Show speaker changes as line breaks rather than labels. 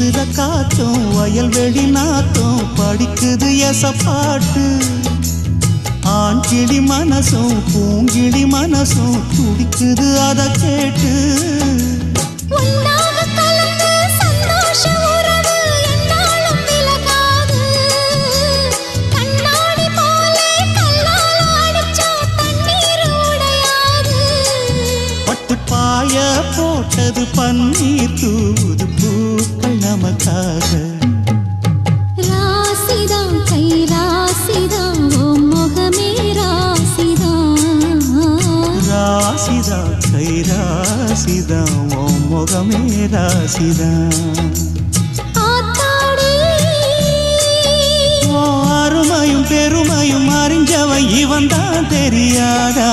வீசுற காத்தும் வயல்வெளி நாத்தும் படிக்குது எசப்பாட்டு ஆண்கிளி மனசும் பூங்கிளி மனசும் துடிக்குது அத கேட்டு பாய போட்டது பன்னீர் தூது பூக்கள் நமக்காக
ராசிதான் கை ராசிதான் ஓ முகமே ராசிதான்
ராசிதான் கை ராசிதான் ஓ முகமே ராசிதான் அருமையும் பெருமையும் அறிஞ்சவன் இவன் தான் தெரியாதா